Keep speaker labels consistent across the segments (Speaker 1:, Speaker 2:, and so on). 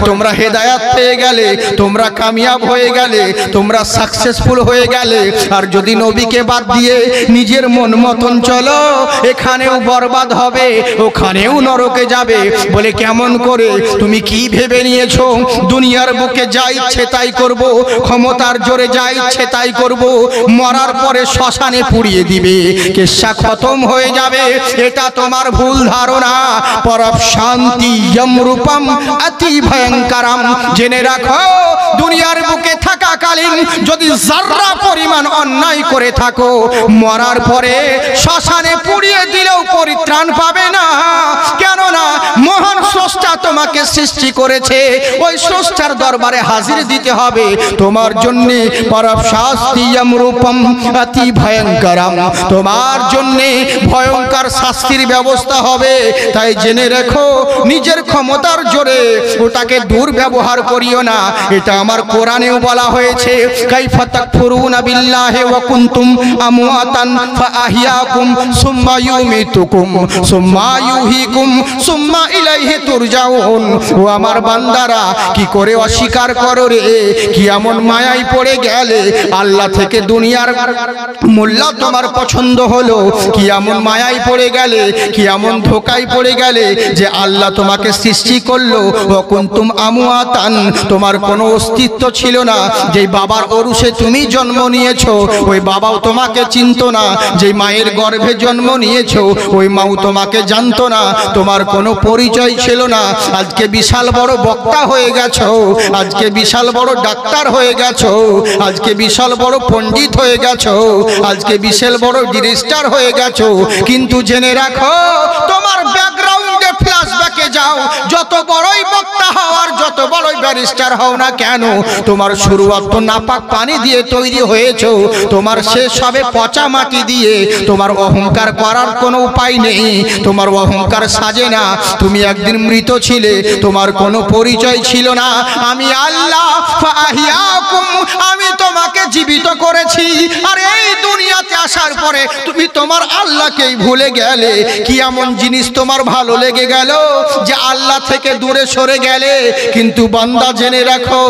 Speaker 1: তোমরা হেদায়াত পেয়ে গেলে, তোমরা কামিয়াব হয়ে গেলে, তোমরা সাকসেসফুল হয়ে গেলে। আর যদি নবীকে বাদ দিয়ে নিজের মন মতন চলো, এখানেও বরবাদ হবে, ওখানেও নরকে যাবে। বলে কেমন করে? তুমি কি ভেবে নিয়েছো দুনিয়ার বুকে যা ইচ্ছে তাই করব, ক্ষমতার জোরে যা ইচ্ছে তাই করব, মরার পরে শ্মশানে পুড়িয়ে দিবে, কেশা খতম হয়ে যাবে? এটা তোমার ভুল ধারণা। পরব শান্তি রূপম অতি ভয়ঙ্করম। জেনে রাখো, দুনিয়ার বুকে থাকাকালীন যদি যারা পরিমাণ অন্যায় করে থাকো, মরার পরে শ্মশানে পুড়িয়ে দিলেও পরিত্রাণ পাবে না। কেননা মহান স্রষ্টা তোমাকে সৃষ্টি করেছে, ওই স্রষ্টার দরবারে হাজির দিতে হবে। তোমার জন্য পরব শাস্তি রূপম অতি ভয়ঙ্করম, তোমার জন্য ভয়ঙ্কর শাস্তির ব্যবস্থা হবে। তাই জেনে রেখো, নিজের ক্ষমতার জোরে ওটাকে দুর্ব্যবহার করিও না। এটা আমার কোরআনেও বলা হয়েছে, কাইফা তাকফুরুনা বিল্লাহি ওয়া কুনতুম আমওয়াতান ফাআহইয়াকুম সুম্মা ইউমিতুকুম সুম্মা ইউহীকুম সুম্মা ইলাইহি তুরজাউন। ও আমার বান্দারা, কি করে অস্বীকার করো রে? কি এমন মায়ায় পড়ে গেলে আল্লাহ থেকে দুনিয়ার মোল্লা তোমার পছন্দ হলো? কি এমন মায়ায় পড়ে গেলে, কি এমন ধোকায় পড়ে গেলে যে আল্লাহ তোমাকে সৃষ্টি করলো? ও কুনতুম আমওয়াতান, তোমার কোনো অস্তিত্ব ছিল না। যেই বাবার অরুষে তুমি জন্ম নিয়েছো, ওই বাবাও তোমাকে চিনতো না। যেই মায়ের গর্ভে জন্ম নিয়েছো, ওই মাও তোমাকে জানতো না। তোমার কোনো পরিচয় ছিল না। আজকে বিশাল বড় বক্তা হয়ে গেছো, আজকে বিশাল বড় ডাক্তার হয়ে গেছো, আজকে বিশাল বড় পণ্ডিত হয়ে গেছো, আজকে বিশাল বড় ডিরেক্টর হয়ে গেছো। কিন্তু জেনে রাখো, তোমার ব্যাকগ্রাউন্ডে ফ্ল্যাশব্যাকে যাও, যত বড়ই বক্তা হও আর যত বড়ই ব্যারিস্টার হও না কেন, তোমার শুরুয়াত তো নাপাক পানি দিয়ে তৈরি হয়েছো, তোমার শেষ হবে পচা মাটি দিয়ে। তোমার অহংকার করার কোনো উপায় নেই, তোমার অহংকার সাজে না। তুমি একদিন মৃত ছিলে, তোমার কোনো পরিচয় ছিল না। আমি আল্লাহ ফাহিয়াকুম, আমি তোমাকে জীবিত করেছি। আর এই দুনিয়াতে আসার পরে তুমি তোমার আল্লাহকেই ভুলে গেলে। কি এমন জিনিস তোমার ভালো লেগে গেল যে আল্লাহ থেকে দূরে সরে গেলে? কিন্তু বান্দা জেনে রাখো,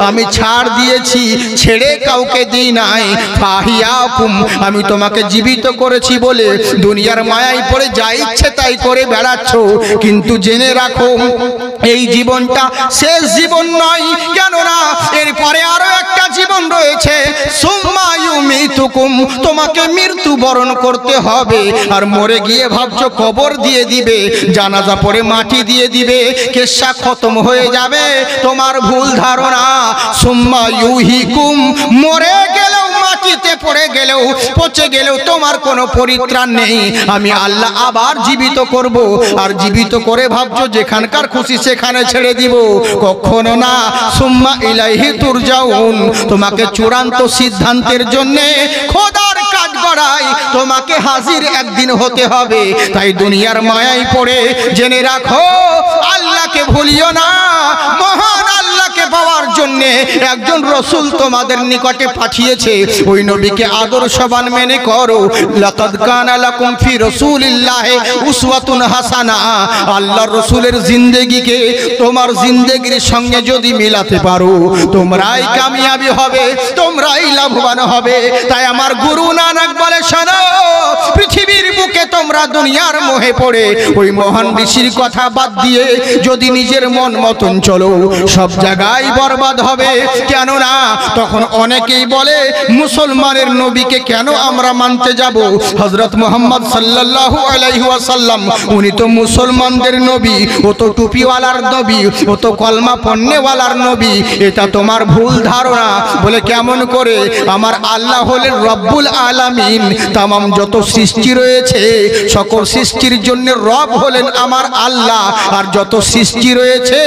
Speaker 1: আমি ছাড় দিয়েছি, ছেড়ে কাউকে দিই নাই। ফাহিয়াকুম, আমি তোমাকে জীবিত করেছি বলে দুনিয়ার মায়ায় পড়ে যা ইচ্ছে তাই করে বেড়াচ্ছ। কিন্তু জেনে রাখো, এই জীবনটা শেষ জীবন নয়। কেননা এরপরে আরো একটা জীবন রয়েছে। সুম্মা ইউমিতুকুম, তোমাকে মৃত্যুবরণ করতে হবে। আর মরে গিয়ে ভাবছো কবর দিয়ে দিবে, জানাজা পরে মাটি দিয়ে দিবে, কেশা খতম হয়ে যাবে। তোমার ভুল ধারণা। সুম্মা ইউহীকুম, মরে গেলেও মাটিতে পড়ে গেলেও পচে গেলেও তোমার কোনো পরিত্রাণ নেই। আমি আল্লাহ আবার জীবিত করব। আর জীবিত করে ভাবছো যেখানকার খুশি সেখানে ছেড়ে দিব, কখনো না। সুম্মা ইলাইহি তুরজাউন, তোমাকে চূড়ান্ত সিদ্ধান্তের জন্য খোদার কাজ করাই তোমাকে হাজির একদিন হতে হবে। তাই দুনিয়ার মায়ায় পড়ে জেনে রাখো, আল্লাহকে ভুলিও না। মহান আল্লাহকে পাওয়ার জন্য একজন রসুল তোমাদের নিকটে পাঠিয়েছে, ওই নবীকে আদর্শবান মেনে করো। লাকাদ কানা লাকুম ফি রাসূলিল্লাহি উসওয়াতুন হাসানা। আল্লাহর রসুলের জিন্দেগিকে তোমার জিন্দেগির সঙ্গে যদি মিলাতে পারো, তোমরাই কামিয়াবি হবে, তোমরাই লাভবান হবে। তাই আমার গুরু নানক বলে, শোনো, পৃথিবীর বুকে তোমরা দুনিয়ার মোহে পড়ে ওই মহান ঋষির কথা বাদ দিয়ে যদি নিজের মন মতন চলো, সব জায়গায় বরবাদ হবে। কেননা তখন অনেকেই বলে, মুসলমানের নবীকে কেন আমরা মানতে যাব? হযরত মুহাম্মদ সাল্লাল্লাহু আলাইহি ওয়াসাল্লাম, উনি তো মুসলমানদের নবী, ও তো টুপিওয়ালার নবী, ও তো কলমা পড়নেওয়ালার নবী। এটা তোমার ভুল ধারণা। বলে কেমন করে? আমার আল্লাহ হলেন রব্বুল আলামিন। তামাম যত সৃষ্টি রয়েছে সকল সৃষ্টির জন্য রব হলেন আমার আল্লাহ। আর যত সৃষ্টি রয়েছে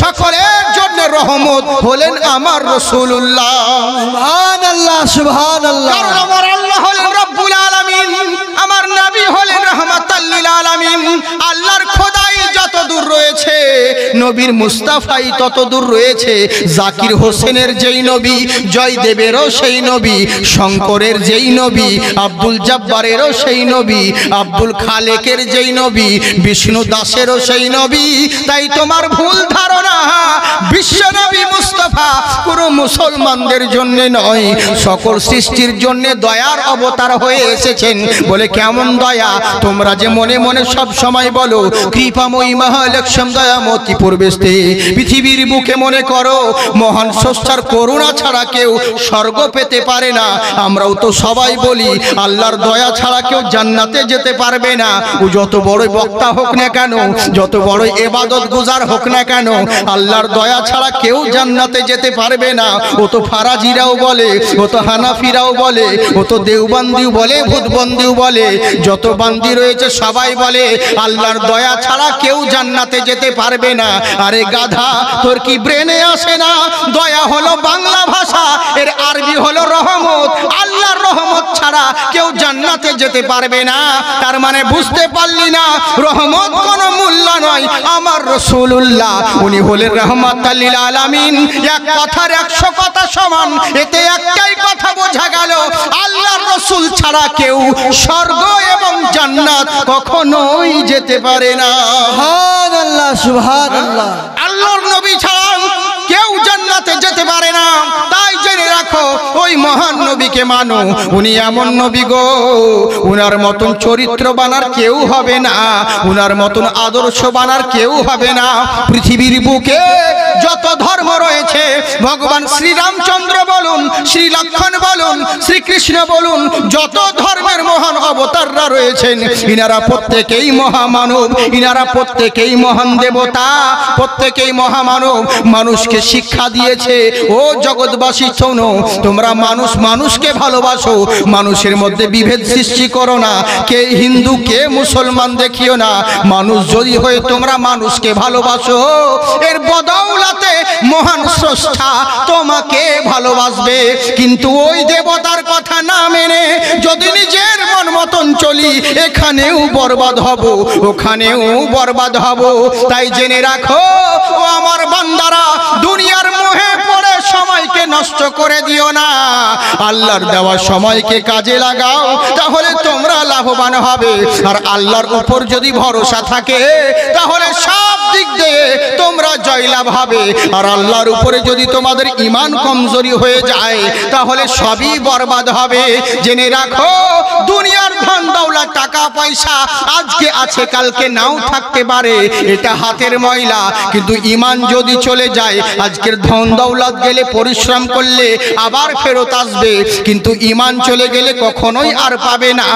Speaker 1: সকলের জন্য রহমত হলেন আমার রাসূলুল্লাহ। সুবহানাল্লাহ, সুবহানাল্লাহ। কারণ আমার আল্লাহ হলেন রব্বুল আলামিন, আমার নবী হলেন রাহমাতাল লিল আলামিন। আল্লাহর খোদাই যত দূর রয়েছে, নবীর মুস্তাফাই তত দূর রয়েছে। জাকির হোসেনের যেই নবী, জয়দেবেরও সেই নবী, শঙ্করের যেই নবী, আব্দুল জব্বারেরও সেই নবী, আব্দুল খালেকের যেই নবী, বিষ্ণু দাসেরও সেই নবী। তাই তোমার ভুল ধারণা, মুস্তাফা কোনো মুসলমানদের জন্য নয়, সকল সৃষ্টির জন্য দয়ার অবতার হয়ে এসেছেন। বলে কেমন দয়া? তোমরা যে মনে মনে সব সময় বলো কৃপাময়ী মহালক্ষ্মী দয়ামতী পূর্বেস্তে, পৃথিবীর বুকে মনে করো মহান স্রষ্টার করুণা ছাড়া কেউ স্বর্গ পেতে পারে না। আমরাও তো সবাই বলি আল্লাহর দয়া ছাড়া কেউ জান্নাতে যেতে পারবে না। ও যত বড় বক্তা হোক না কেন, যত বড় ইবাদত গুজার হোক না কেন, আল্লাহর দয়া ছাড়া কেউ জান্নাতে যেতে পারবে না। ও তো ফারাজিরাও বলে, ও তো হানাফিরাও বলে, ও তো দেওবন্দিও বলে, ভূতবন্দিও বলে, যত বান্দি রয়েছে সবাই বলে আল্লাহর দয়া ছাড়া কেউ জান্নাতে যেতে পারবে না। আরে গাধা, তোর কি ব্রেনে আসে না? দয়া হলো বাংলা ভাষা, এর আরবি হলো রহমত। আল্লাহর রহমত ছাড়া কেউ জান্নাতে যেতে পারবে না। তার মানে বুঝতে পারলি না রহমত কোনো মূল্য নয়। আমার রাসূলুল্লাহ উনি হলেন রাহমাতাল লিল আলামিন। এক কথার 100 কথা সমান। এতে একটাই কথা বোঝা গেল, আল্লাহর রাসূল ছাড়া কেউ স্বর্গ এবং জান্নাত কখনোই যেতে পারে না।
Speaker 2: সুবহানাল্লাহ, সুবহানাল্লাহ।
Speaker 1: আল্লাহর নবী ছাড়া কেউ জান্নাতে যেতে পারে না। তাই জেনে রাখো, ওই মহান নবীকে মানো। উনি এমন নবী গো, উনার মতন চরিত্র বানার কেউ হবে না, উনার মতন আদর্শ বানার কেউ হবে না। পৃথিবীর বুকে যত ধর্ম রয়েছে, ভগবান শ্রীরামচন্দ্র বলুন, শ্রী লক্ষ্মণ বলুন, শ্রীকৃষ্ণ বলুন, যত ধর্মের মহান অবতাররা রয়েছেন, ইনারা প্রত্যেকেই মহামানব, ইনারা প্রত্যেকেই মহান দেবতা, প্রত্যেকেই মহামানব। মানুষকে শিক্ষা দিয়েছে, ও জগৎবাসী শোনো, তোমরা মানুষ মানুষকে ভালোবাসো, মানুষের মধ্যে বিভেদ সৃষ্টি করো না। কে হিন্দু কে মুসলমান দেখিও না। মানুষ যদি হয়ে তোমরা মানুষকে ভালোবাসো, এর বদৌলতে মহান স্রষ্টা তোমাকে ভালোবাসবে। কিন্তু ওই দেবতার কথা না মেনে যদি নিজের মন মতন চলি, এখানেও বরবাদ হব, ওখানেও বরবাদ হব। তাই জেনে রাখো ও আমার বান্দারা, দুনিয়ার মোহে পড়ে সময়কে নষ্ট করে দিও না। আল্লাহর দেওয়া সময়কে কাজে লাগাও, তাহলে তোমরা লাভবান হবে। আর আল্লাহর উপর যদি ভরসা থাকে, তাহলে সব দিক দিয়ে তোমরা জয়লাভ হবে। আর আল্লাহর উপরে যদি তোমাদের ঈমান কমজোরি হয়ে যায়, তাহলে সবই বরবাদ হবে। জেনে রাখো, দুনিয়ার ধন দৌলত টাকা পয়সা আজকে আছে কালকে নাও থাকতে পারে, এটা হাতের ময়লা। কিন্তু ঈমান যদি চলে যায়, আজকের ধন দৌলত গেলে পরিশ্রম করলে আবার ফেরত আসবে, কিন্তু ঈমান চলে গেলে কখনোই আর পাবে না।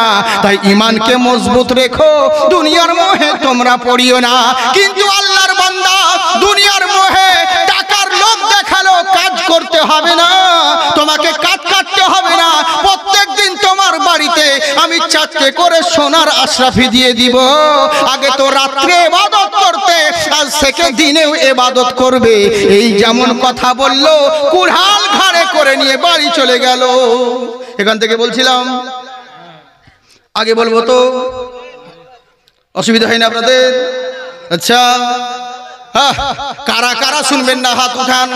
Speaker 1: তাই ঈমানকে মজবুত রেখো, দুনিয়ার মোহে তোমরা পড়িও না। কিন্তু আল্লাহর বান্দা, দুনিয়ার মোহে টাকার লোভ দেখালো কাজ করতে হবে না, তোমাকে কাজ কাটতে হবে না। প্রত্যেক দিন তোমার বাড়িতে আমি 4টে করে সোনার আশরাফি দিয়ে দিব। আগে তো রাত্রে ইবাদত করতে, আজ থেকে দিনেও ইবাদত করবে। এই যেমন কথা বললো, কুড়াল ঘাড়ে করে নিয়ে বাড়ি চলে গেল। এখান থেকে বলছিলাম, আগে বলবো তো অসুবিধা হয় না আপনাদের? আচ্ছা, হ্যাঁ, কারা কারা শুনবেন না হাত উঠান।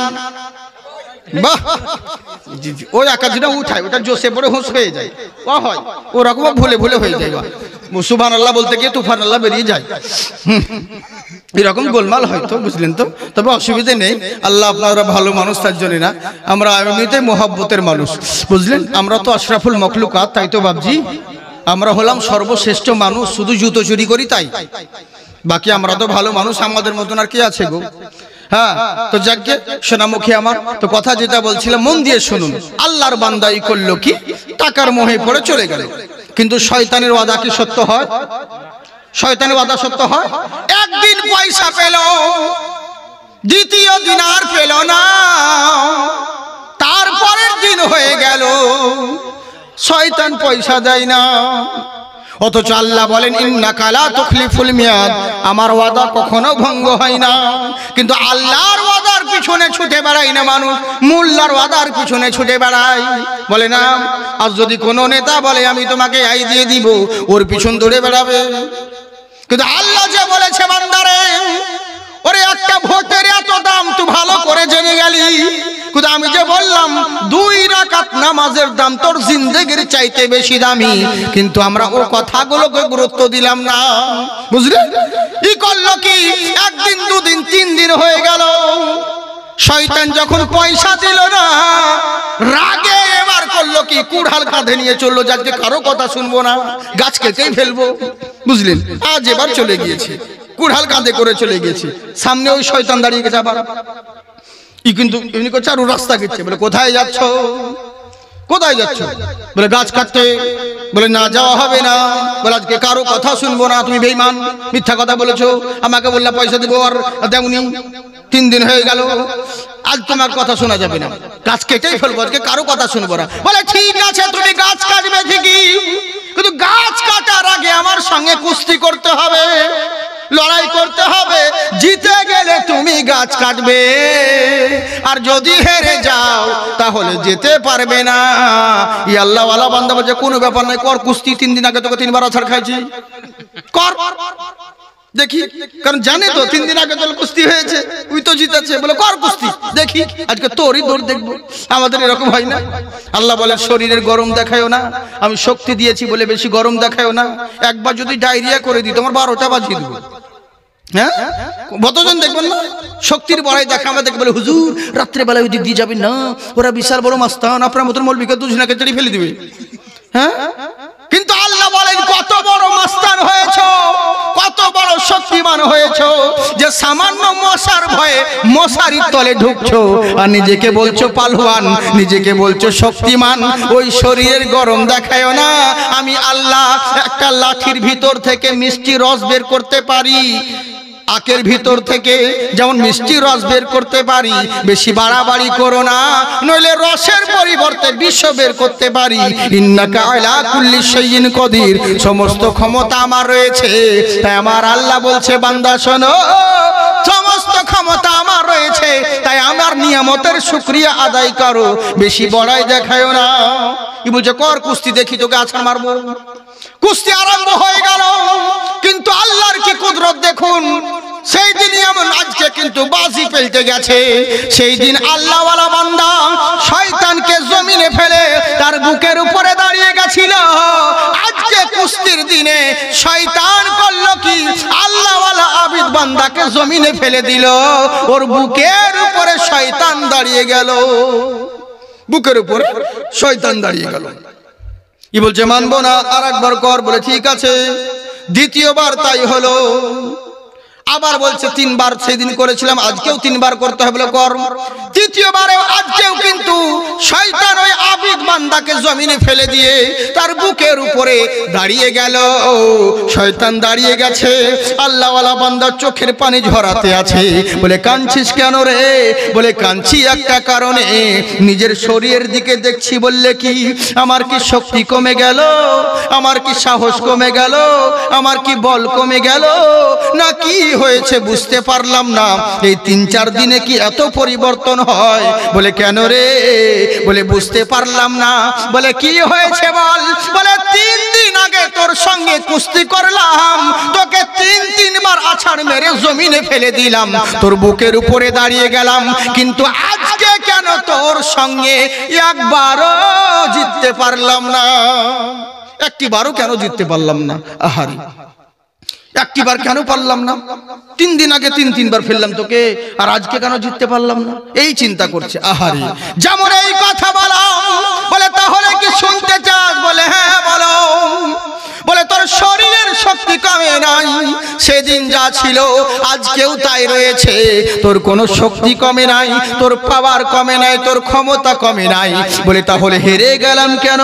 Speaker 1: বাহ, ওই একাধিটা উঠায়, ওটা জোশে পড়ে হুঁশ হয়ে যায়, ও হয় ওরকম ভুলে ভুলে হয়ে যায়। সুবহানাল্লাহ বলতে গিয়ে তুফান আল্লাহ বেরিয়ে যায়, এরকম গোলমাল হয়তো, বুঝলেন তো? তবে অসুবিধে নেই, আল্লাহ আপনারা ভালো মানুষ, তার জন্য না, আমরা এমনিতে মোহাব্বতের মানুষ, বুঝলেন? আমরা তো আশরাফুল মখলুকাত, তাই তো বাবজি আমরা হলাম সর্বশ্রেষ্ঠ মানুষ, শুধু জুতো চুরি করি তাই, বাকি আমরা তো ভালো মানুষ, আমাদের মতন আর কি আছে গো? হ্যাঁ, তো যাকে সোনামুখী আমার, তো কথা যেটা বলছিলাম মন দিয়ে শুনুন। আল্লাহর বান্দাই করলো কি, টাকার মোহে পড়ে চলে গেল। কিন্তু শয়তানের ওয়াদা কি সত্য হয়? শয়তানের ওয়াদা সত্য হয়? একদিন পয়সা পেল, দ্বিতীয় দিন আর পেল না, তারপরের দিন হয়ে গেল, শয়তান পয়সা দেয় না। অথচ আল্লাহ বলেন ইন্নাকা লা তুখলিফুল মিয়াদ, আমার ওয়াদা কখনো ভঙ্গ হয় না। কিন্তু আল্লাহর ওয়াদার পিছনে ছুটে বেড়ায় না মানুষ, মোল্লার ওয়াদার পিছনে ছুটে বেড়ায়। বলে না, আজ যদি কোনো নেতা বলে আমি তোমাকে এই দিয়ে দিব, ওর পিছন দৌড়ে বেড়াবে। কিন্তু আল্লাহ যে বলেছে বান্দারে, ওরে একটা ভোটের এত দাম তুই ভালো করে জেনে গেলি, কিন্তু আমি যে বললাম 2 রাকাত নামাজের দাম তোর জিন্দেগির চাইতে বেশি দামি, কিন্তু আমরা ও কথাগুলোকে গুরুত্ব দিলাম না, বুঝলে? ই করলো কি, একদিন 2 দিন 3 দিন হয়ে গেল, শয়তান যখন পয়সা দিল না, রাগে এবার করলো কি, কুড়াল কাঁধে নিয়ে চললো, যাকে কারো কথা শুনবো না, গাছ কেটেই ফেলবো, বুঝলেন? আজ এবার চলে গিয়েছে, কুড়াল কাঁধে করে চলে গিয়েছে। সামনে ওই শয়তান দাঁড়িয়ে গেছে, আবার কিন্তু এমনি করছে, আর ও রাস্তা গেছে। বলে কোথায় যাচ্ছ, কোথায় যাচ্ছ? বলে গাছ কাটতে। বলে না, যাওয়া হবে না। বলে আজকে কারো কথা শুনবো না, তুমি বেঈমান, মিথ্যা কথা বলেছো, আমাকে বললে পয়সা দেবো আর দেওনি, 3 দিন হয়ে গেল, আজ তোমার কথা শোনা যাবে না, গাছ কেটেই ফেলবো, আজকে কারো কথা শুনবো না। বলে ঠিক আছে, তুমি গাছ কাটবে ঠিকই, কিন্তু গাছ কাটার আগে আমার সঙ্গে কুস্তি করতে হবে, লড়াই করতে হবে, জিতে গেলে তুমি গাছ কাটবে, আর যদি হেরে যাও তাহলে যেতে পারবে না। ই আল্লাহ ওয়ালা বান্দা বলছে কোনো ব্যাপার নাই, কর কুস্তি, 3 দিন আগে তোকে 3 বার আছাড় খাইছি, কর দেখি, কারণ জানে তো 3 দিন আগে তোর কুস্তি হয়েছে, তুই তো জিতেছে, বলে কর কুস্তি দেখি, আজকে তোরই দৌড় দেখবো। আমাদের এরকম হয় না? আল্লাহ বলে শরীরের গরম দেখায়ও না, আমি শক্তি দিয়েছি বলে বেশি গরম দেখায়ও না। একবার যদি ডায়রিয়া করে দিই তোমার 12টা বাজিয়ে দেবো। হ্যাঁ, কতজন দেখবেন না শক্তির বড়াই দেখা, আমরা দেখে বলে হুজুর রাত্রেবেলায় ওই দিক দিয়ে যাবেন না, ওরা বিশাল বড় মাস্তান, আপনার মতন মৌলবীকে দুজনাকে চেড়ে ফেলে দিবে। হ্যাঁ, কিন্তু আল্লাহ বলেন কত বড় মাস্তান হয়েছো, কত বড় শক্তিমান হয়েছো, যে সামান্য মশার ভয়ে মশারির তলে ঢুকছো, আর নিজেকে বলছো পালওয়ান, নিজেকে বলছো শক্তিমান। ওই শরীরের গরম দেখায়ও না, আমি আল্লাহ একটা লাঠির ভিতর থেকে মিষ্টি রস বের করতে পারি, আখের ভিতর থেকে যেমন মিষ্টি রস বের করতে পারি, বেশি বাড়াবাড়ি করো না, নইলে রসের পরিবর্তে বিষ বের করতে পারি। ইন্নাকা আলা কুল্লি শাইইন কদির, সমস্ত ক্ষমতা আমার রয়েছে। তাই আমার আল্লাহ বলছে বান্দা শোনো, সমস্ত ক্ষমতা আমার রয়েছে, তাই আমার নিয়ামতের শুকরিয়া আদায় করো, বেশি বড়াই দেখায়ও না। কি বলছে, কর কুস্তি দেখি, তোকে আছাড় মারবো। কুস্তি আরম্ভ হয়ে গেল, কিন্তু আল্লাহর কি কুদরত দেখুন, সেই দিন এমন আজকে কিন্তু বাজি পেলতে গেছে। সেই দিন আল্লাহ ওয়ালা বান্দা শয়তানকে জমিনে ফেলে তার বুকের উপরে দাঁড়িয়ে গেছিল। আজকে কুস্তির দিনে শয়তান করলো কি, আল্লাহ ওয়ালা আবিদ বান্দাকে জমিনে ফেলে দিল, ওর বুকের উপরে শয়তান দাঁড়িয়ে গেল, বুকের উপরে শয়তান দাঁড়িয়ে গেল। কি বলছে, মানবো না, আর একবার কর। বলে ঠিক আছে। দ্বিতীয়বার তাই হলো, আবার বলছে 3 বার সেদিন করেছিলাম, আজকেও 3 বার করতে হবে, বলে কর। তৃতীয়বারেও আজকেও কিন্তু শয়তান ওই আবিদ বান্দাকে জমিনে ফেলে দিয়ে তার বুকের উপরে দাঁড়িয়ে গেল। শয়তান দাঁড়িয়ে গেছে, আল্লাহ ওয়ালা বান্দা চোখের পানি ঝরাতে আছে। বলে কাঁদছিস কেন রে? বলে কাঁদছি একটা কারণে, নিজের শরীরের দিকে দেখছি, বললে কি আমার কি শক্তি কমে গেল, আমার কি সাহস কমে গেল, আমার কি বল কমে গেল, না কি হয়েছে বুঝতে পারলাম না। এই 3-4 দিনে কি এত পরিবর্তন হয়? বলে কেন রে? বলে বুঝতে পারলাম না। বলে কি হয়েছে বল? বলে 3 দিন আগে তোর সঙ্গে কুস্তি করলাম, তোকে 3 বার আছাড় মেরে জমিনে ফেলে দিলাম, তোর বুকের উপরে দাঁড়িয়ে গেলাম, কিন্তু আজকে কেন তোর সঙ্গে একবারও জিততে পারলাম না? একটিবারও কেন জিততে পারলাম না? আহারি, একটিবার কেন পারলাম না? 3 দিন আগে 3 বার ফেললাম তোকে, আর আজকে কেন জিততে পারলাম না? এই চিন্তা করছে। আহারে, যেমন এই কথা বলো। বলে তাহলে কি শুনতে চাস? বলে হ্যাঁ বলো। বলে তোর শরীরের শক্তি কমে নাই, সেদিন যা ছিল আজকেও তাই রয়েছে, তোর কোনো শক্তি কমে নাই, তোর পাওয়ার কমে নাই, তোর ক্ষমতা কমে নাই। বলে তাহলে হেরে গেলাম কেন?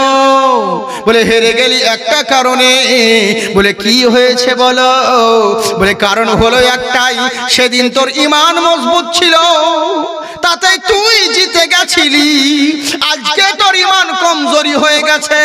Speaker 1: বলে হেরে গেলি একটা কারণে। বলে কি হয়েছে বলো? বলে কারণ হলো একটাই, সেদিন তোর ঈমান মজবুত ছিল, তাতে তুই জিতে গেছিলি। আজকে তোর ঈমান কমজোরি হয়ে গেছে,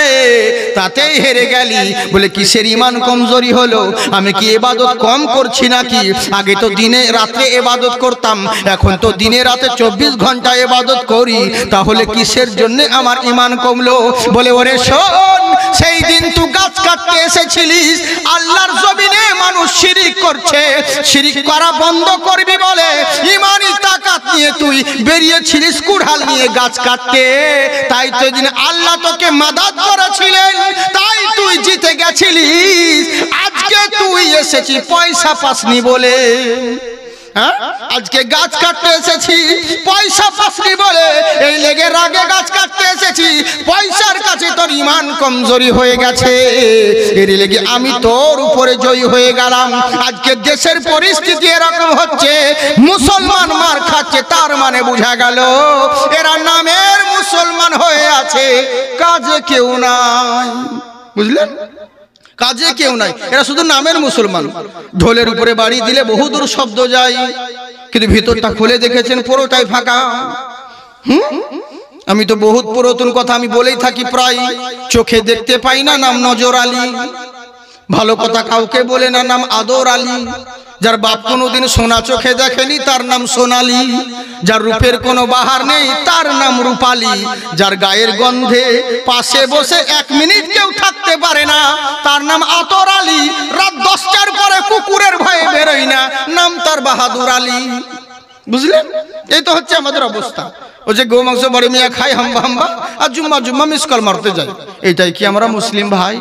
Speaker 1: তাতেই হেরে গেলি। বলে কিসের ঈমান কমজোরি হলো? আমি কি ইবাদত কম করছি নাকি? আগে তো দিনে রাতে ইবাদত করতাম, এখন তো দিনে রাতে 24 ঘন্টা ইবাদত করি, তাহলে কিসের জন্য আমার ঈমান কমলো? বলে ওরে শোন, সেই দিন তুই গাছ কাটতে এসেছিলিস, আল্লাহর জমিনে মানুষ শিরিক করছে, শিরিক করা বন্ধ করবি বলে ঈমানি তাকাত নিয়ে তুই বেরিয়েছিলিস কুড়াল নিয়ে গাছ কাটতে। তাই তো দিন আল্লাহ তোকে মাদাদ করেছিলেন, তাই তুই জিতে গেছিলিস। আজকে তুই এসেছি পয়সা পাসনি বলে, হ্যাঁ, আজকে গাছ কাটতে এসেছি পয়সা পাসনি বলে, এই লেগে রাগে গাছ কাটতে এসেছি, পয়সার কাছে তোর ইমান কমজোরি হয়ে গেছে, এর লেগে আমি তোর উপরে জয়ী হয়ে গেলাম। আজকে দেশের পরিস্থিতি এরকম হচ্ছে, মুসলমান মার খাচ্ছে, তার মানে বোঝা গেল এরা নামের মুসলমান হয়ে আছে, কাজে কেউ নাই। বুঝলেন, কাজে কেউ নাই, এরা শুধু নামের মুসলমান। ঢোলের উপরে বাড়ি দিলে বহুদূর শব্দ যায়, কিন্তু ভিতরটা খুলে দেখেছেন পুরোটাই ফাঁকা। আমি তো বহুত পুরাতন কথা আমি বলেই থাকি, প্রায় চোখে দেখতে পাই না, নাম নজর আলী। ভালো কথা কাউকে বলে না, নাম আদর আলী। যার বাপ কোনোদিন সোনা চোখে দেখেনি তার নাম সোনালী। যার রূপের কোনো বাহার নেই তার নাম রূপালী। যার গায়ের গন্ধে পাশে বসে 1 মিনিট কেউ থাকতে পারে না তার নাম আতর আলী। রাত 10টার পরে কুকুরের ভয়ে বেরোয় না, নাম তার বাহাদুর আলী। বুঝলেন, এই তো হচ্ছে আমাদের অবস্থা। ও যে গো মাংস বড় মিয়া খাই হাম্বা হাম্বা, আর জুম্মা জুম্মা মিস কল মারতে যায়, এইটাই কি আমরা মুসলিম ভাই?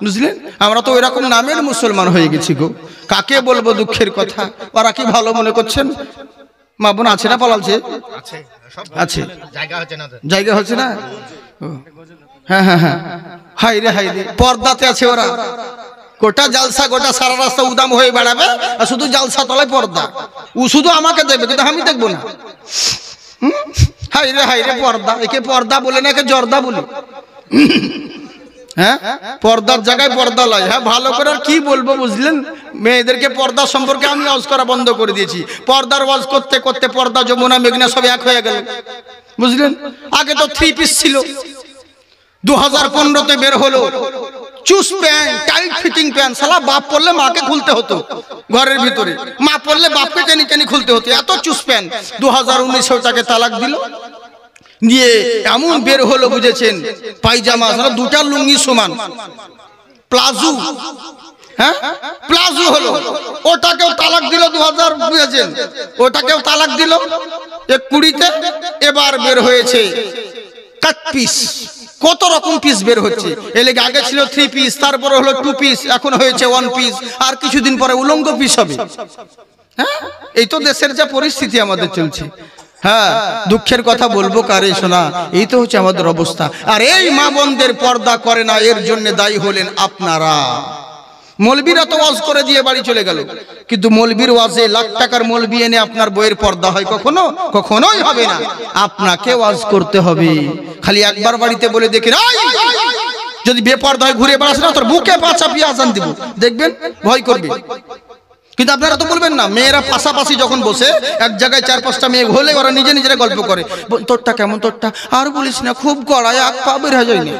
Speaker 1: বুঝলেন, আমরা তো এরকম নামের মুসলমান হয়ে গেছি গো। কাকে বলবো দুঃখের কথা? ওরা কি ভালো মনে করছেন? মা বোন আছে না পালালছে? আছে, জায়গা হচ্ছে না। হ্যাঁ হ্যাঁ হ্যাঁ, হাই রে হাই রে, পর্দাতে আছে ওরা। গোটা জালসা, গোটা সারা রাস্তা উদাম হয়ে বেড়াবে, আর শুধু জালসা তলায় পর্দা। ও শুধু আমাকে দেখবে, কিন্তু আমি দেখবো না। হাই রে হাই রে, পর্দা। একে পর্দা বলে না, একে জর্দা বলে। হ্যাঁ, পর্দার জায়গায় পর্দা লয়। হ্যাঁ, ভালো করে আর কি বলবো বুঝলেন, মেয়েদেরকে পর্দা সম্পর্কে আমি ওয়াজ করা বন্ধ করে দিয়েছি। পর্দার ওয়াজ করতে করতে পর্দা, যমুনা, মেঘনা সব এক হয়ে গেল। বুঝলেন, আগে তো 3 পিস ছিল, 2015-তে বের হলো choose pant, tight fitting pant. শালা বাপ পড়লে মাকে খুলতে হতো ঘরের ভিতরে, মা পড়লে বাপকে টেনে টেনে খুলতে হতো, এত চুস প্যান্ট। 2019 ওটাকে তালাক দিল, নিয়ে এমন বের হলো বুঝেছেন, পায়জামা দুটা লুঙ্গি সমান, প্লাজো। হ্যাঁ, প্লাজো হলো, ওটাকেও তালাক দিল 2000, বুঝেছেন, ওটাকেও তালাক দিল 2020-তে। এবার বের হয়েছে কাট পিস, কত রকম পিস বের হচ্ছে। এর আগে ছিল 3 পিস, তারপরে হলো 2 পিস, এখন হয়েছে 1 পিস, আর কিছুদিন পরে উলঙ্গ পিস হবে। হ্যাঁ, এই তো দেশের যা পরিস্থিতি আমাদের চলছে। হ্যাঁ, দুঃখের কথা বলবো কারে শোনা, এই তো হচ্ছে আমাদের অবস্থা। আর এই মা বোনদের পর্দা করে না, এর জন্য দায়ী হলেন আপনারা। মৌলবীরা তো ওয়াজ করে দিয়ে বাড়ি চলে গেল, কিন্তু মৌলবীর ওয়াজে লাখ টাকার মৌলবী এনে আপনার বইয়ের পর্দা হয় কখনো? কখনোই হবে না। আপনাকে ওয়াজ করতে হবে। খালি একবার বাড়িতে বলে দেখেন, যদি বেপর্দায় ঘুরে বেড়াস না, তোর বুকে পা চাপিয়ে আজান দিব, দেখবেন ভয় করবে। কিন্তু আপনারা তো বলবেন না। মেয়েরা পাশাপাশি যখন বসে এক জায়গায় 4-5টা মেয়ে হলে ওরা নিজে নিজেরা গল্প করে, তোরটা কেমন, তোরটা আর বলিস না, খুব গড়ায়, 1 পা বের হয়ে যায়নি।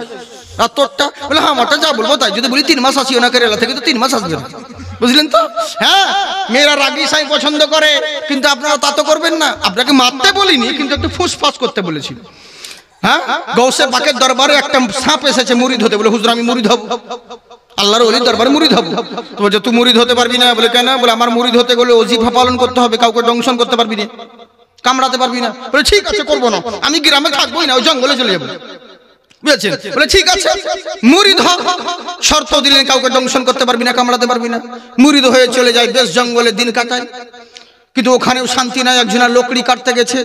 Speaker 1: আর তোরটা বলে, হ্যাঁ আমারটা যা বলবো তাই। যদি বলি 3 মাস আসি ওনাকে রেলা থেকে, তো 3 মাস আসবে না। বুঝলেন তো? হ্যাঁ, মেয়েরা রাগি সাই পছন্দ করে, কিন্তু আপনারা তা তো করবেন না। আপনাকে মারতে বলিনি, কিন্তু একটু ফুসফাস করতে বলেছি। হ্যাঁ, গৌসে পাকের দরবারে একটা সাপ এসেছে মুরিদ হতে, বলে হুজুর আমি মুরিদ হব, আল্লাহর ওলির দরবারে মুরিদ হব। তো বলছে তুই মুরিদ হতে পারবি না। বলে কেন? বলে আমার মুরিদ হতে গেলে ওজিফা পালন করতে হবে, কাউকে দংশন করতে পারবি না, কামড়াতে পারবি না। বলে ঠিক আছে, করবো না, আমি গ্রামে থাকবোই না, ওই জঙ্গলে চলে যাবো। বুঝেছেন? বলে ঠিক আছে, মুরিদ হ। শর্ত দিলেন, কাউকে দংশন করতে পারবি না, কামড়াতে পারবি না। মুরিদ হয়ে চলে যায়, বেশ জঙ্গলে দিন কাটায়। কিন্তু ওখানেও শান্তি নাই। একজনের লকড়ি কাটতে গেছে,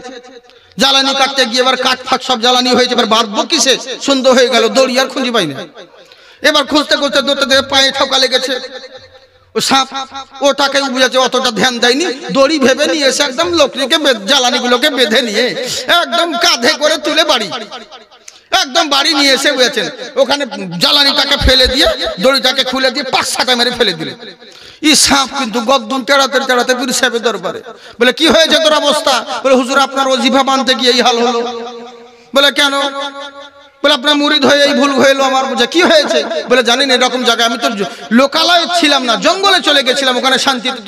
Speaker 1: জ্বালানি কাটতে গিয়ে এবার কাঠ ফাট সব জ্বালানি হয়েছে। এবার বাঁধবো কিসে? সন্ধ্যা হয়ে গেল, দড়ি আর খুঁজে পাই না। এবার খুঁজতে খুঁজতে দৌড়তে দেখে পায়ে ঠকা লেগেছে। ও সাপ, ওটাকে বুঝেছে, অতটা ধ্যান দেয়নি, দড়ি ভেবে নিয়ে এসে একদম লকড়িকে জ্বালানিগুলোকে বেঁধে নিয়ে একদম কাঁধে করে তুলে বাড়ি, একদম বাড়ি নিয়ে এসে বুঝেছেন, ওখানে জ্বালানিটাকে ফেলে দিয়ে দড়িটাকে খুলে দিয়ে 5-6টা মেরে ফেলে দিলে। ই সাপ কিন্তু গদ্দুন তেড়াতে তেড়াতে পীর সাহেবের দরবারে। বলে কি হয়েছে তোর অবস্থা? বলে হুজুর আপনার ওজিফা বানতে গিয়ে এই হাল হলো। বলে কেন? বলে আপনার মুরিদ হয়ে এই ভুল হইলো আমার। বুঝে কি হয়েছে? বলে জানেন এরকম জায়গায় আমি তো লোকালয়ে ছিলাম না, জঙ্গলে চলে গেছিলাম, ওখানে শান্তিতে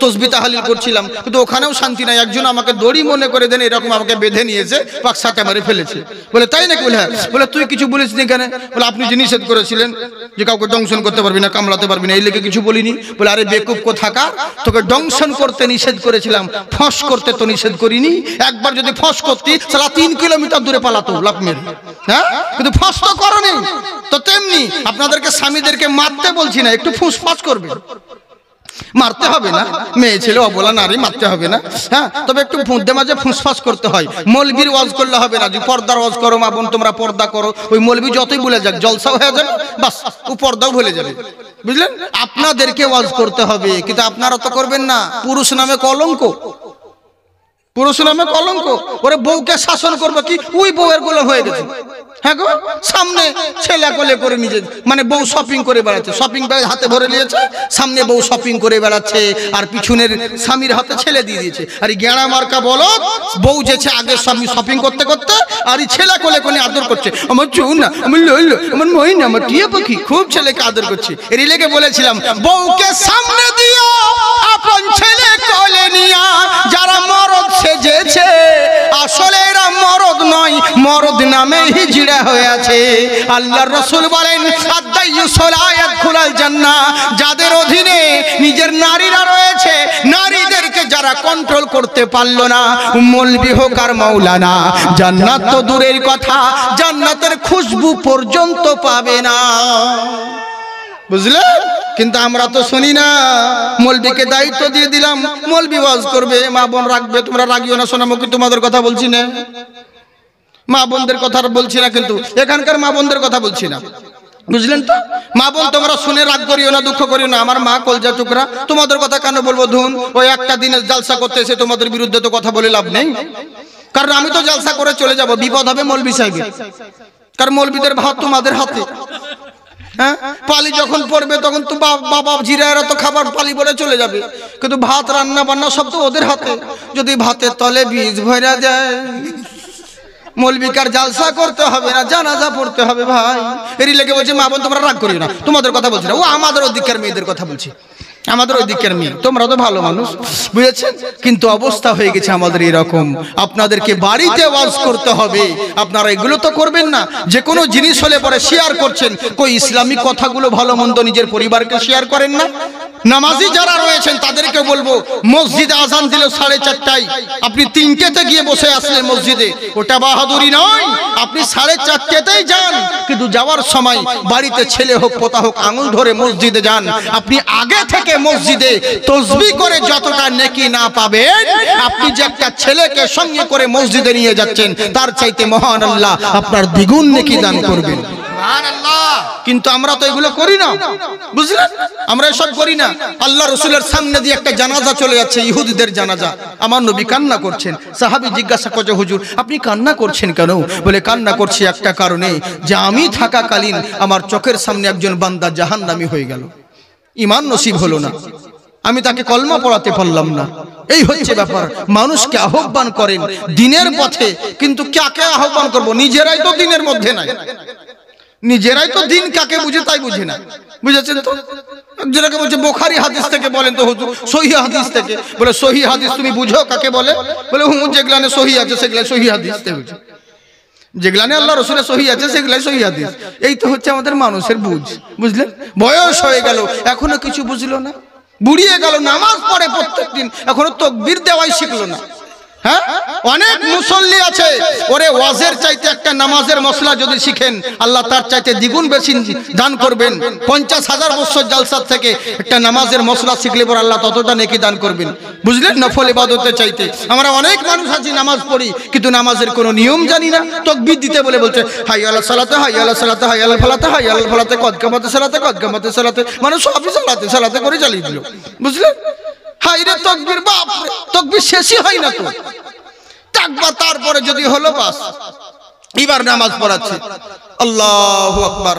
Speaker 1: তসবিহ তাহলিল করছিলাম, কিন্তু ওখানেও শান্তি নাই। একজন আমাকে দড়ি মনে করে দেন, এরকম আমাকে বেঁধে নিয়েছে, 5-7টা মেরে ফেলেছে। বলে তাই নাকি? বলে হ্যাঁ। বলে তুই কিছু বলিস নি কেন? বলে আপনি যে নিষেধ করেছিলেন যে কাউকে দংশন করতে পারবি না, কামড়াতে পারবি না, এই লেগে কিছু বলিনি। বলে আরে বেকুব কোথাকার, তোকে দংশন করতে নিষেধ করেছিলাম, ফস করতে তো নিষেধ করিনি। একবার যদি ফস করতি সারা 3 কিলোমিটার দূরে পালাতো লাফ মেরে। হ্যাঁ, কিন্তু ফস তো করনি। তো তেমনি আপনাদেরকে স্বামীদেরকে মারতে বলছি না, একটু ফুসফাস করবে। মারতে হবে না, মেয়ে ছেলে অবলা নারী মারতে হবে না, হ্যাঁ, তবে একটু মধ্যে মাঝে ফুসফাস করতে হয়। মৌলবীর ওয়াজ করলে হবে না, যে পর্দার ওয়াজ করো মা বোন তোমরা পর্দা করো, ওই মৌলবী যতই বলে যাক জলসা হয়ে যাবে, বাস ও পর্দাও ভুলে যাবে, বুঝলেন? আপনাদেরকে ওয়াজ করতে হবে, কিন্তু আপনারা তো করবেন না। পুরুষ নামে কলঙ্ক, পুরুষ নামে কলঙ্ক। ওরে বউকে শাসন করবে কি, ওই বউয়ের গোলাম হয়ে গেছে। হ্যাঁ গো, সামনে ছেলে কোলে করে নিজে মানে বউ শপিং করে বেড়াচ্ছে, শপিং ব্যাগ হাতে ভরে নিয়েছে, সামনে বউ শপিং করে বেড়াচ্ছে, আর পিছনের স্বামীর হাতে ছেলে দিয়ে দিয়েছে। আর এই গেঁড়া মার্কা বলো, বউ যেছে আগে স্বামী শপিং করতে করতে, আর এই ছেলে কোলে কোলে আদর করছে, আমার চৌ না, আমার লইল, আমার মই না, আমার টিয়া পাখি, খুব ছেলেকে আদর করছে। এর লেগে বলেছিলাম, বউকে সামনে দিও, আপন ছেলে কোলে নিয়া। যারা মরদ সেজেছে আসলে এরা মরদ নয়, মরদ নামে হিজড়া হয়ে আছে। আল্লাহর রাসূল বলেন, আদ-দাইয়ুসুল ইয়াদখুলুল জান্নাহ। যাদের অধীনে নিজের নারীরা রয়েছে, নারীদেরকে যারা কন্ট্রোল করতে পারলো না, মৌলবি হোক আর মাওলানা, জান্নাত তো দূরের কথা, জান্নাতের খুশবু পর্যন্ত পাবে না, বুঝলে? কিন্তু আমরা তো শুনি না। মৌলবীকে দায়িত্ব দিয়ে দিলাম, মৌলবী ওয়াজ করবে, মা বোন রাখবে, তোমরা রাগিও না, সোনামুখী তোমাদের কথা বলছি না, মা বোনদের কথা বলছি না, কিন্তু এখানকার মা বোনদের কথা বলছি না, বুঝলেন তো? মা বোন তোমরা শুনে রাগ করিও না, দুঃখ করিও না, আমার মা কলজা টুকরা, তোমাদের কথা কেন বলবো? ধুন, ওই একটা দিনের জালসা করতে এসে তোমাদের বিরুদ্ধে তো কথা বলে লাভ নেই, কারণ আমি তো জালসা করে চলে যাব, বিপদ হবে মৌলবী সাহেবের, কারণ মৌলবীদের ভাত তোমাদের হাতে। হ্যাঁ, পালি যখন পড়বে তখন তো বাবা জিরায়রা তো খাবার পালি বলে চলে যাবে, কিন্তু ভাত রান্না বান্না সব তো ওদের হাতে। যদি ভাতের তলে বীজ ভরা যায়, মৌলবিকার জালসা করতে হবে না, জানাজা পড়তে হবে ভাই। এরই লেগে বলছে, মা বোন তোমরা রাগ করিও না, তোমাদের কথা বলছি না, ও আমাদের ওদিকের মেয়েদের কথা বলছি, আমাদের ওই দিকের মেয়ে, তোমরা তো ভালো মানুষ, বুঝেছেন? কিন্তু অবস্থা হয়ে গেছে আমাদের এরকম। আপনাদেরকে বাড়িতে ওয়াজ করতে হবে, আপনারা এগুলো তো করবেন না। যে কোনো জিনিস হলে পরে শেয়ার করছেন, কই ইসলামিক কথাগুলো ভালো মন্দ নিজের পরিবারকে শেয়ার করেন না? নামাজি যারা রয়েছেন তাদেরকে বলবো, মসজিদে আজান দিল 4:30টায়, আপনি 3টেতে গিয়ে বসে আসলেন মসজিদে, ওটা বাহাদুরি নয়। আপনি 4:30তেই যান, কিন্তু যাওয়ার সময় বাড়িতে ছেলে হোক পোতা হোক আঙুল ধরে মসজিদে যান। আপনি আগে থেকে মসজিদে তাসবিহ করে যতটা নেকি না পাবেন, আপনি যে একটা ছেলেকে সঙ্গে করে মসজিদে নিয়ে যাচ্ছেন, তার চাইতে মহান আল্লাহ আপনার দ্বিগুণ নেকি দান করবেন, সুবহানাল্লাহ। কিন্তু আমরা তো এগুলো করি না, বুঝলেন? আমরা এসব করি না। আল্লাহ রাসূলের সামনে দিয়ে একটা জানাজা চলে যাচ্ছে, ইহুদিদের জানাজা, আমার নবী কান্না করছেন। সাহাবী জিজ্ঞাসা করছে, হুজুর আপনি কান্না করছেন কেন? বলে, কান্না করছি একটা কারণে, যে আমি থাকাকালীন আমার চোখের সামনে একজন বান্দা জাহান্নামী হয়ে গেল, ঈমান নসিব হলো না, আমি তাকে কলমা পড়াতে পারলাম না। এই হচ্ছে ব্যাপার। মানুষকে আহ্বান করেন দিনের পথে, কিন্তু কাকে আহ্বান করব? নিজেরাই তো দিনের মধ্যে নাই, নিজেরাই তো দিন কাকে বুঝে তাই বুঝে না, বুঝেছেন তো? একজনকে বলছে বুখারী হাদিস থেকে বলেন তো হুজুর, সহিহ হাদিস থেকে। বলে, সহিহ হাদিস তুমি বুঝো কাকে বলে? বলে, যেগুলানে সহিহ আছে সেগুলা সহিহ হাদিস, যেগুলানে আল্লাহ রাসূলের সহিহ আছে সেগুলাই সহিহ হাদিস। এই তো হচ্ছে আমাদের মানুষের বুঝ, বুঝলেন? বয়স হয়ে গেল এখনো কিছু বুঝলো না, বুড়িয়ে গেল, নামাজ পড়ে প্রত্যেকদিন, এখনো তাকবীর দেওয়াই শিখলো না। হ্যাঁ, অনেক মুসল্লি আছে, ওরে ওয়াজের চাইতে একটা নামাজের মশলা যদি শিখেন, আল্লাহ তার চাইতে দ্বিগুণ বেশি দান করবেন। 50,000 বছর জালসার থেকে একটা নামাজের মশলা শিখলে পর আল্লাহ ততটা নেকি দান করবেন, বুঝলেন? নফল ইবাদতের চাইতে। আমরা অনেক মানুষ আছি নামাজ পড়ি, কিন্তু নামাজের কোনো নিয়ম জানি না। তাকবীর দিতে বলে বলছে হাইয়া আলা সালাতে, হাইয়া আলা সালাতে, হাইয়া আলা ফালাতে, হাইয়া আলা ফালাতে, কদ কামাতে সালাতে, কদ কামাতে সালাতে, মানে সবই সালাতে সালাতে করে চালিয়ে দিল, বুঝলেন? হাইরে তাকবীর, বাপ রে, তাকবীর শেষই হয় না তো, একবার তারপরে যদি হলো বাস, এবার নামাজ পড়াচ্ছে, আল্লাহু আকবার।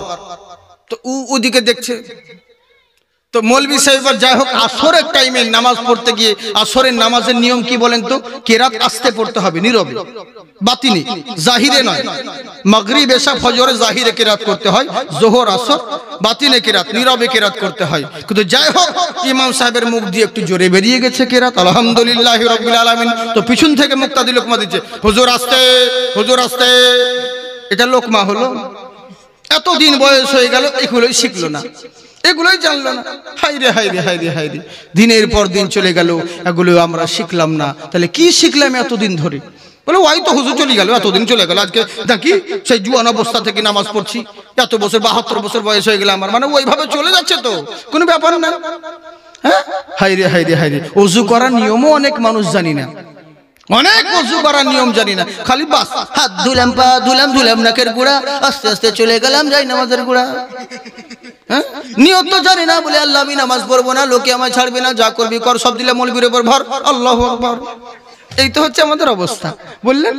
Speaker 1: তো ওদিকে দেখছে, তো মৌলভী সাহেব যাই হোক, আসরের টাইমে নামাজ পড়তে গিয়ে, আসরের নামাজের নিয়ম কি বলেন তো? কেরাত আস্তে পড়তে হবে, নীরবে, বাতিনি, জাহিরে নয়। মাগরিব এশা ফজরে জাহিরে কেরাত করতে হয়, যোহর আসর বাতিনে কেরাত, নীরবে কেরাত করতে হয়। কিন্তু যাই হোক, ইমাম সাহেবের মুখ দিয়ে একটু জোরে বেরিয়ে গেছে কেরাত, আলহামদুলিল্লাহি রাব্বিল আলামিন। তো পিছন থেকে মুক্তাদি লোকমা দিচ্ছে, হুজুর আস্তে, হুজুর আস্তে। এটা লোকমা হলো? এতদিন বয়স হয়ে গেল, এগুলোই শিখলো না, এগুলোই জানলো না। হাইরে হাইরে হাইরে হাইরে, দিনের পর দিন চলে গেল, এগুলো আমরা শিখলাম না। তাহলে কি শিখলাম এতদিন ধরে? বলে, ওই তো হুজুর চলে গেল, এতদিন চলে গেল, আজকে দেখি সেই জুয়ান অবস্থা থেকে নামাজ পড়ছি, এত বছর 72 বছর বয়স হয়ে গেল আমার, মানে ওইভাবে চলে যাচ্ছে, তো কোনো ব্যাপার না। হ্যাঁ, হাইরে হাইরে হাইরে, ওযু করার নিয়মও অনেক মানুষ জানি না, অনেক ওযু করার নিয়ম জানি না, খালি বাস হাত ধুলাম, পা ধুলাম, ধুলাম নাকের গোড়া, আস্তে আস্তে চলে গেলাম যাই নামাজের গোড়া। হ্যাঁ, নিয়ত তো জানি না বলে আল্লাহ আমি নামাজ পড়বো না, লোকে আমায় ছাড়বে না, যা করবি কর, সব দিলে মৌলবীর উপর ভর, আল্লাহু আকবার। এই তো হচ্ছে আমাদের অবস্থা, বললেন।